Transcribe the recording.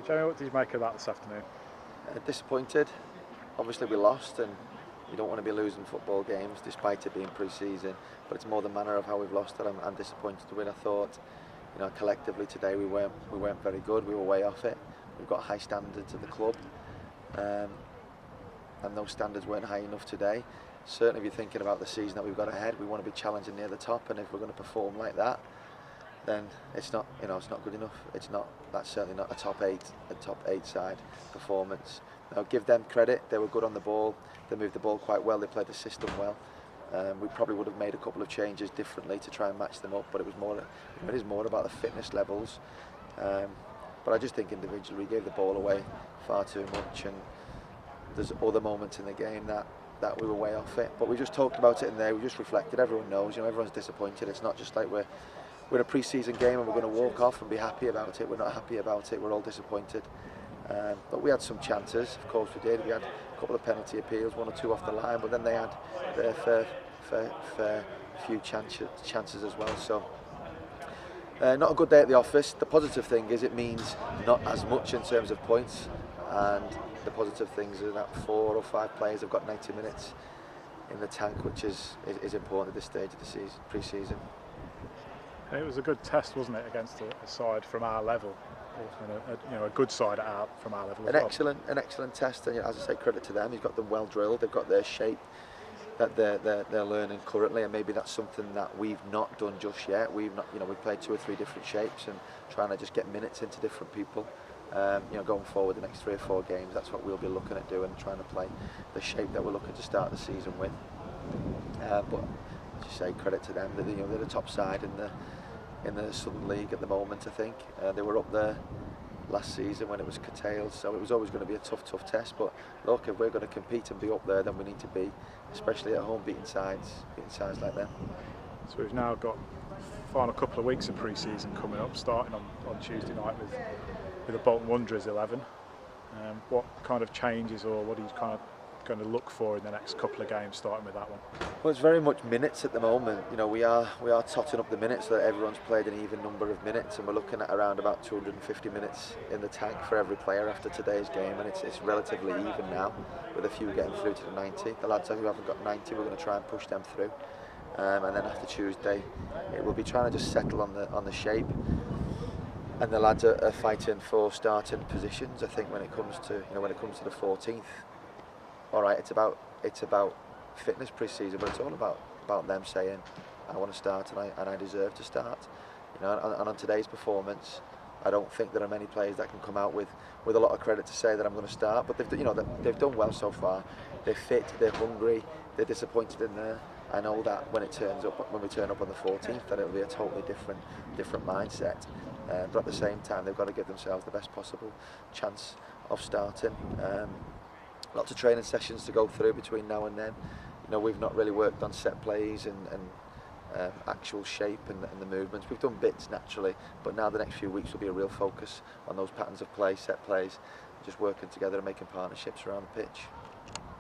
Jamie, what did you make of that this afternoon? Disappointed. Obviously we lost, and you don't want to be losing football games despite it being pre-season, but it's more the manner of how we've lost that I'm disappointed with. I thought, collectively today we weren't very good. We were way off it. We've got high standards at the club, and those standards weren't high enough today. Certainly if you're thinking about the season that we've got ahead, we want to be challenging near the top, and if we're going to perform like that, then it's not good enough. That's certainly not a top eight side performance. Now give them credit, they were good on the ball, they moved the ball quite well, they played the system well. We probably would have made a couple of changes differently to try and match them up, but it is more about the fitness levels. But I just think individually we gave the ball away far too much, and there's other moments in the game that we were way off it. But we just talked about it in there, we just reflected. Everyone knows, everyone's disappointed. It's not just like we're in a pre-season game and we're going to walk off and be happy about it. We're not happy about it, we're all disappointed. But we had some chances, of course we did. We had a couple of penalty appeals, 1 or 2 off the line, but then they had their fair few chances as well. So not a good day at the office. The positive thing is it means not as much in terms of points, and the positive things are that 4 or 5 players have got 90 minutes in the tank, which is important at this stage of the season, pre-season. It was a good test, wasn't it, against a side from our level, and a good side from our level. An excellent test, and as I say, credit to them. He's got them well drilled. They've got their shape that they're learning currently, and maybe that's something that we've not done just yet. We've played 2 or 3 different shapes and trying to just get minutes into different people. Going forward the next 3 or 4 games, that's what we'll be looking at doing, trying to play the shape that we're looking to start the season with. But as you say, credit to them. They're the top side in the Southern League at the moment. I think they were up there last season when it was curtailed, so it was always going to be a tough test. But look, if we're going to compete and be up there, then we need to be, especially at home, beating sides like them. So we've now got final couple of weeks of pre-season coming up, starting on Tuesday night with the Dorking Wanderers 11. What kind of changes, or what are you kind of going to look for in the next couple of games, starting with that one? Well, it's very much minutes at the moment. We are totting up the minutes so that everyone's played an even number of minutes, and we're looking at around about 250 minutes in the tank for every player after today's game, and it's relatively even now, with a few getting through to the 90. The lads who haven't got 90, we're going to try and push them through, and then after Tuesday, it will be trying to just settle on the shape. And the lads are fighting for starting positions. I think when it comes to the 14th, all right, it's about fitness pre-season, but it's all about them saying, I want to start and I deserve to start. And on today's performance, I don't think there are many players that can come out with a lot of credit to say that I'm going to start. But they've done well so far. They're fit, they're hungry, they're disappointed in there. I know that when we turn up on the 14th, that it'll be a totally different mindset. But at the same time, they've got to give themselves the best possible chance of starting. Lots of training sessions to go through between now and then. We've not really worked on set plays and actual shape and the movements. We've done bits naturally, but now the next few weeks will be a real focus on those patterns of play, set plays, just working together and making partnerships around the pitch.